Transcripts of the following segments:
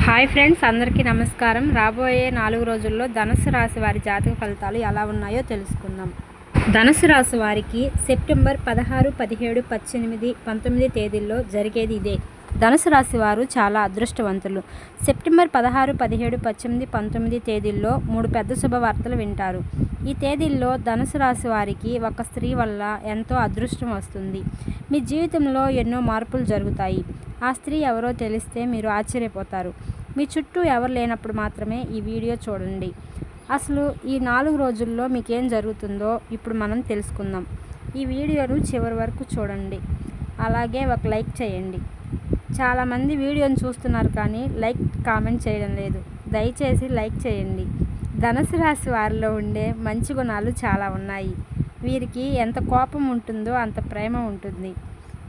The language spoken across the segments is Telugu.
హాయ్ ఫ్రెండ్స్, అందరికీ నమస్కారం. రాబోయే 4 రోజుల్లో ధనుసు రాశి వారి జాతక ఫలితాలు ఎలా ఉన్నాయో తెలుసుకుందాం. ధనుసు రాశి వారికి సెప్టెంబర్ 16, 17, 18, 19 తేదీల్లో జరిగేది ఇదే. ధనుసు రాశి వారు చాలా అదృష్టవంతులు. సెప్టెంబర్ 16, 17, 18, 19 తేదీల్లో 3 పెద్ద శుభవార్తలు వింటారు. ఈ తేదీల్లో ధనుసు రాశి వారికి ఒక స్త్రీ వల్ల ఎంతో అదృష్టం వస్తుంది. మీ జీవితంలో ఎన్నో మార్పులు జరుగుతాయి. ఆ స్త్రీ ఎవరో తెలిస్తే మీరు ఆశ్చర్యపోతారు. మీ చుట్టూ ఎవరు లేనప్పుడు మాత్రమే ఈ వీడియో చూడండి. అసలు ఈ 4 రోజుల్లో మీకేం జరుగుతుందో ఇప్పుడు మనం తెలుసుకుందాం. ఈ వీడియోను చివరి వరకు చూడండి. అలాగే ఒక లైక్ చేయండి. చాలామంది వీడియోను చూస్తున్నారు కానీ లైక్, కామెంట్ చేయడం లేదు. దయచేసి లైక్ చేయండి. ధనుసు రాశి వారిలో ఉండే మంచి గుణాలు చాలా ఉన్నాయి. వీరికి ఎంత కోపం ఉంటుందో అంత ప్రేమ ఉంటుంది.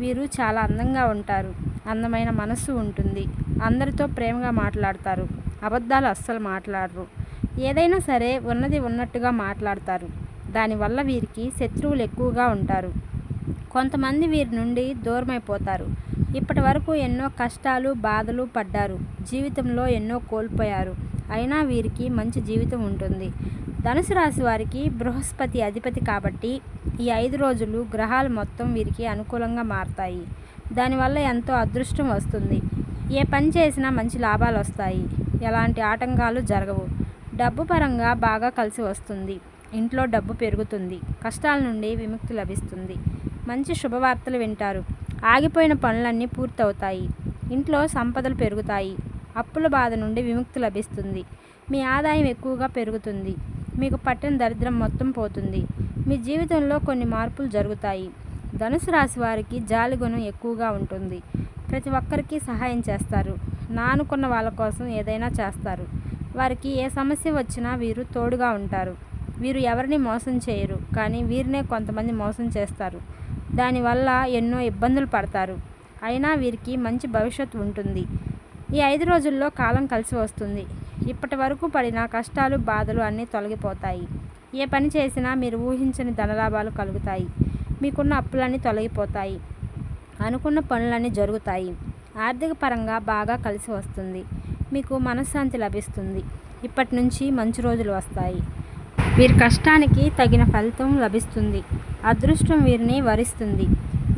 వీరు చాలా అందంగా ఉంటారు. అందమైన మనస్సు ఉంటుంది. అందరితో ప్రేమగా మాట్లాడతారు. అబద్ధాలు అస్సలు మాట్లాడరు. ఏదైనా సరే ఉన్నది ఉన్నట్టుగా మాట్లాడతారు. దానివల్ల వీరికి శత్రువులు ఎక్కువగా ఉంటారు. కొంతమంది వీరి నుండి దూరమైపోతారు. ఇప్పటి వరకు ఎన్నో కష్టాలు, బాధలు పడ్డారు. జీవితంలో ఎన్నో కోల్పోయారు. అయినా వీరికి మంచి జీవితం ఉంటుంది. ధనుసు రాశి వారికి బృహస్పతి అధిపతి కాబట్టి ఈ 5 రోజులు గ్రహాలు మొత్తం వీరికి అనుకూలంగా మారతాయి. దానివల్ల ఎంతో అదృష్టం వస్తుంది. ఏ పని చేసినా మంచి లాభాలు వస్తాయి. ఎలాంటి ఆటంకాలు జరగవు. డబ్బు పరంగా బాగా కలిసి వస్తుంది. ఇంట్లో డబ్బు పెరుగుతుంది. కష్టాల నుండి విముక్తి లభిస్తుంది. మంచి శుభవార్తలు వింటారు. ఆగిపోయిన పనులన్నీ పూర్తవుతాయి. ఇంట్లో సంపదలు పెరుగుతాయి. అప్పుల బాధ నుండి విముక్తి లభిస్తుంది. మీ ఆదాయం ఎక్కువగా పెరుగుతుంది. మీకు పట్టిన దరిద్రం మొత్తం పోతుంది. మీ జీవితంలో కొన్ని మార్పులు జరుగుతాయి. ధనుసు రాశి వారికి జాలి గుణం ఎక్కువగా ఉంటుంది. ప్రతి ఒక్కరికి సహాయం చేస్తారు. అనుకున్న వాళ్ళ కోసం ఏదైనా చేస్తారు. వారికి ఏ సమస్య వచ్చినా వీరు తోడుగా ఉంటారు. వీరు ఎవరిని మోసం చేయరు, కానీ వీరినే కొంతమంది మోసం చేస్తారు. దానివల్ల ఎన్నో ఇబ్బందులు పడతారు. అయినా వీరికి మంచి భవిష్యత్తు ఉంటుంది. ఈ 5 రోజుల్లో కాలం కలిసి వస్తుంది. ఇప్పటి వరకు పడిన కష్టాలు, బాధలు అన్నీ తొలగిపోతాయి. ఏ పని చేసినా మీరు ఊహించని ధనలాభాలు కలుగుతాయి. మీకున్న అప్పులన్నీ తొలగిపోతాయి. అనుకున్న పనులన్నీ జరుగుతాయి. ఆర్థిక పరంగా బాగా కలిసి వస్తుంది. మీకు మనశ్శాంతి లభిస్తుంది. ఇప్పటి నుంచి మంచి రోజులు వస్తాయి. వీరి కష్టానికి తగిన ఫలితం లభిస్తుంది. అదృష్టం వీరిని వరిస్తుంది.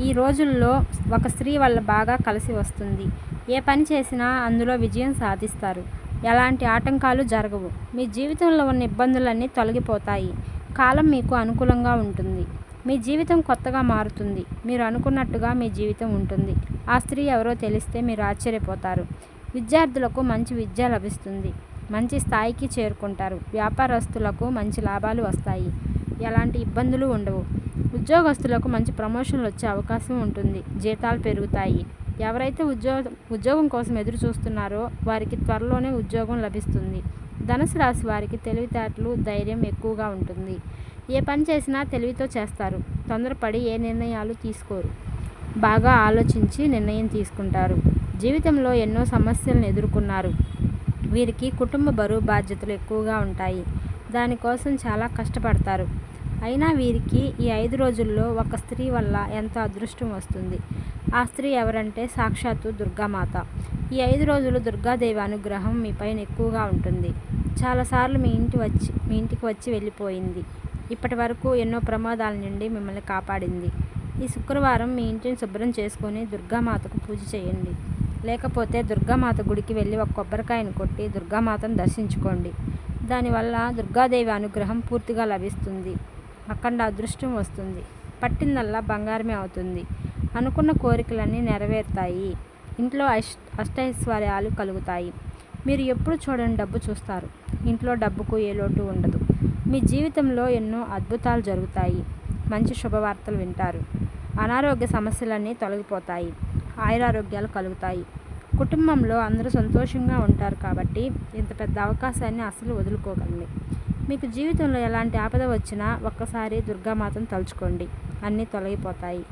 ఈ రోజుల్లో ఒక స్త్రీ వల్ల బాగా కలిసి వస్తుంది. ఏ పని చేసినా అందులో విజయం సాధిస్తారు. ఎలాంటి ఆటంకాలు జరగవు. మీ జీవితంలో ఉన్న ఇబ్బందులన్నీ తొలగిపోతాయి. కాలం మీకు అనుకూలంగా ఉంటుంది. మీ జీవితం కొత్తగా మారుతుంది. మీరు అనుకున్నట్టుగా మీ జీవితం ఉంటుంది. ఆ స్త్రీ ఎవరో తెలిస్తే మీరు ఆశ్చర్యపోతారు. విద్యార్థులకు మంచి విద్య లభిస్తుంది. మంచి స్థాయికి చేరుకుంటారు. వ్యాపారస్తులకు మంచి లాభాలు వస్తాయి. ఎలాంటి ఇబ్బందులు ఉండవు. ఉద్యోగస్తులకు మంచి ప్రమోషన్లు వచ్చే అవకాశం ఉంటుంది. జీతాలు పెరుగుతాయి. ఎవరైతే ఉద్యోగం కోసం ఎదురు చూస్తున్నారో వారికి త్వరలోనే ఉద్యోగం లభిస్తుంది. ధనుసు రాశి వారికి తెలివితేటలు, ధైర్యం ఎక్కువగా ఉంటుంది. ఏ పని చేసినా తెలివితో చేస్తారు. తొందరపడి ఏ నిర్ణయాలు తీసుకోరు. బాగా ఆలోచించి నిర్ణయం తీసుకుంటారు. జీవితంలో ఎన్నో సమస్యలను ఎదుర్కొన్నారు. వీరికి కుటుంబ బరువు బాధ్యతలు ఎక్కువగా ఉంటాయి. దానికోసం చాలా కష్టపడతారు. అయినా వీరికి ఈ 5 రోజుల్లో ఒక స్త్రీ వల్ల ఎంతో అదృష్టం వస్తుంది. ఆ స్త్రీ ఎవరంటే సాక్షాత్తు దుర్గామాత. ఈ 5 రోజులు దుర్గాదేవి అనుగ్రహం మీ పైన ఎక్కువగా ఉంటుంది. చాలాసార్లు మీ ఇంటికి వచ్చి వెళ్ళిపోయింది. ఇప్పటి వరకు ఎన్నో ప్రమాదాల నుండి మిమ్మల్ని కాపాడింది. ఈ శుక్రవారం మీ ఇంటిని శుభ్రం చేసుకొని దుర్గామాతకు పూజ చేయండి. లేకపోతే దుర్గామాత గుడికి వెళ్ళి ఒక కొబ్బరికాయను కొట్టి దుర్గామాతను దర్శించుకోండి. దానివల్ల దుర్గాదేవి అనుగ్రహం పూర్తిగా లభిస్తుంది. అఖండ అదృష్టం వస్తుంది. పట్టిందల్లా బంగారమే అవుతుంది. అనుకున్న కోరికలన్నీ నెరవేరుతాయి. ఇంట్లో అష్టైశ్వర్యాలు కలుగుతాయి. మీరు ఎప్పుడు చూడని డబ్బు చూస్తారు. ఇంట్లో డబ్బుకు ఏ లోటు ఉండదు. మీ జీవితంలో ఎన్నో అద్భుతాలు జరుగుతాయి. మంచి శుభవార్తలు వింటారు. అనారోగ్య సమస్యలన్నీ తొలగిపోతాయి. ఆయురారోగ్యాలు కలుగుతాయి. కుటుంబంలో అందరూ సంతోషంగా ఉంటారు కాబట్టి ఇంత పెద్ద అవకాశాన్ని అస్సలు వదులుకోకండి. మీకు జీవితంలో ఎలాంటి ఆపద వచ్చినా ఒక్కసారి దుర్గామాతను తలుచుకోండి. అన్నీ తొలగిపోతాయి.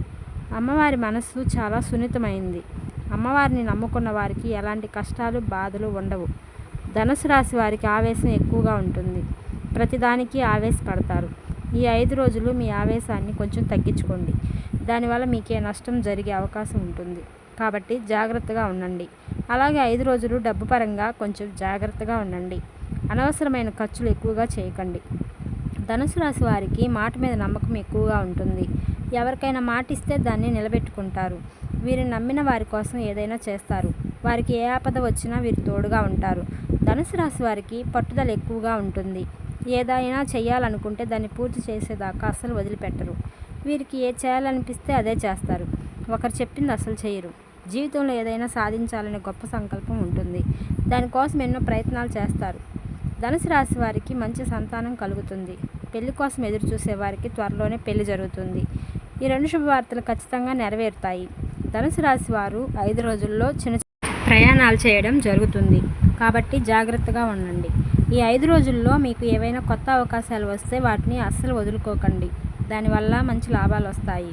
అమ్మవారి మనస్సు చాలా సున్నితమైంది. అమ్మవారిని నమ్ముకున్న వారికి ఎలాంటి కష్టాలు, బాధలు ఉండవు. ధనుసు రాశి వారికి ఆవేశం ఎక్కువగా ఉంటుంది. ప్రతిదానికి ఆవేశపడతారు. ఈ 5 రోజులు మీ ఆవేశాన్ని కొంచెం తగ్గించుకోండి. దానివల్ల మీకే నష్టం జరిగే అవకాశం ఉంటుంది. కాబట్టి జాగ్రత్తగా ఉండండి. అలాగే 5 రోజులు డబ్బు పరంగా కొంచెం జాగ్రత్తగా ఉండండి. అనవసరమైన ఖర్చులు ఎక్కువగా చేయకండి. ధనుసు రాశి వారికి మాట మీద నమ్మకం ఎక్కువగా ఉంటుంది. ఎవరికైనా మాట ఇస్తే దాన్ని నిలబెట్టుకుంటారు. వీరిని నమ్మిన వారి కోసం ఏదైనా చేస్తారు. వారికి ఏ ఆపద వచ్చినా వీరు తోడుగా ఉంటారు. ధనుసు రాశి వారికి పట్టుదల ఎక్కువగా ఉంటుంది. ఏదైనా చేయాలనుకుంటే దాన్ని పూర్తి చేసేదాకా అస్సలు వదిలిపెట్టరు. వీరికి ఏది చేయాలనిపిస్తే అదే చేస్తారు. ఒకరు చెప్పింది అసలు చేయరు. జీవితంలో ఏదైనా సాధించాలనే గొప్ప సంకల్పం ఉంటుంది. దానికోసం ఎన్నో ప్రయత్నాలు చేస్తారు. ధనుసు రాశి వారికి మంచి సంతానం కలుగుతుంది. పెళ్లి కోసం ఎదురు చూసే వారికి త్వరలోనే పెళ్లి జరుగుతుంది. ఈ 2 శుభవార్తలు ఖచ్చితంగా నెరవేరుతాయి. ధనుసు రాశి వారు 5 రోజుల్లో చిన్న ప్రయాణాలు చేయడం జరుగుతుంది. కాబట్టి జాగ్రత్తగా ఉండండి. ఈ 5 రోజుల్లో మీకు ఏవైనా కొత్త అవకాశాలు వస్తే వాటిని అస్సలు వదులుకోకండి. దానివల్ల మంచి లాభాలు వస్తాయి.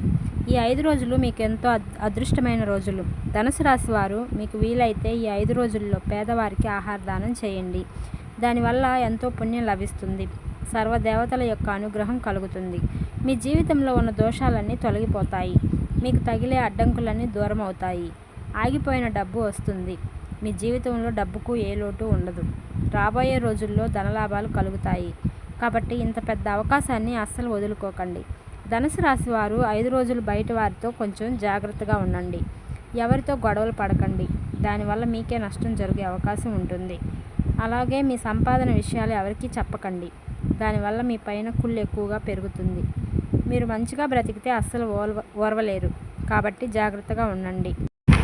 ఈ 5 రోజులు మీకు ఎంతో అదృష్టమైన రోజులు. ధనుసు రాశి వారు మీకు వీలైతే ఈ 5 రోజుల్లో పేదవారికి ఆహార దానం చేయండి. దానివల్ల ఎంతో పుణ్యం లభిస్తుంది. సర్వదేవతల యొక్క అనుగ్రహం కలుగుతుంది. మీ జీవితంలో ఉన్న దోషాలన్నీ తొలగిపోతాయి. మీకు తగిలే అడ్డంకులన్నీ దూరం అవుతాయి. ఆగిపోయిన డబ్బు వస్తుంది. మీ జీవితంలో డబ్బుకు ఏ లోటు ఉండదు. రాబోయే రోజుల్లో ధనలాభాలు కలుగుతాయి. కాబట్టి ఇంత పెద్ద అవకాశాన్ని అస్సలు వదులుకోకండి. ధనుసు రాశి వారు 5 రోజులు బయట వారితో కొంచెం జాగ్రత్తగా ఉండండి. ఎవరితో గొడవలు పడకండి. దానివల్ల మీకే నష్టం జరిగే అవకాశం ఉంటుంది. అలాగే మీ సంపాదన విషయాలు ఎవరికీ చెప్పకండి. దానివల్ల మీ పైన కుళ్ళు ఎక్కువగా పెరుగుతుంది. మీరు మంచిగా బ్రతికితే అస్సలు ఓర్వలేరు. కాబట్టి జాగ్రత్తగా ఉండండి.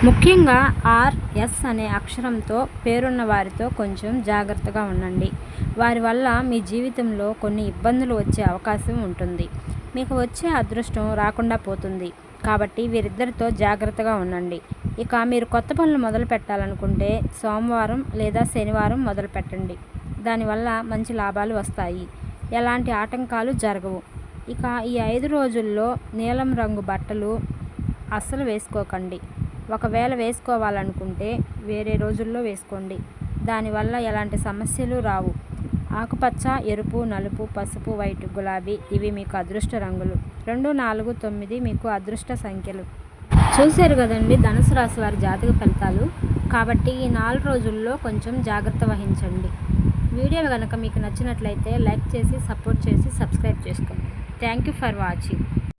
ముఖ్యంగా RS అనే అక్షరంతో పేరున్న వారితో కొంచెం జాగ్రత్తగా ఉండండి. వారి వల్ల మీ జీవితంలో కొన్ని ఇబ్బందులు వచ్చే అవకాశం ఉంటుంది. మీకు వచ్చే అదృష్టం రాకుండా పోతుంది. కాబట్టి వీరిద్దరితో జాగ్రత్తగా ఉండండి. ఇక మీరు కొత్త పనులు మొదలు పెట్టాలనుకుంటే సోమవారం లేదా శనివారం మొదలు పెట్టండి. దానివల్ల మంచి లాభాలు వస్తాయి. ఎలాంటి ఆటంకాలు జరగవు. ఇక ఈ 5 రోజుల్లో నీలం రంగు బట్టలు అస్సలు వేసుకోకండి. ఒకవేళ వేసుకోవాలనుకుంటే వేరే రోజుల్లో వేసుకోండి. దానివల్ల ఎలాంటి సమస్యలు రావు. ఆకుపచ్చ, ఎరుపు, నలుపు, పసుపు, వైట్, గులాబీ ఇవి మీకు అదృష్ట రంగులు. 2, 4, 9 మీకు అదృష్ట సంఖ్యలు. చూశారు కదండి ధనుసు రాశి వారి జాతక ఫలితాలు. కాబట్టి ఈ 4 రోజుల్లో కొంచెం జాగ్రత్త వహించండి. వీడియో కనుక మీకు నచ్చినట్లయితే లైక్ చేసి సపోర్ట్ చేసి సబ్స్క్రైబ్ చేసుకోండి. Thank you for watching.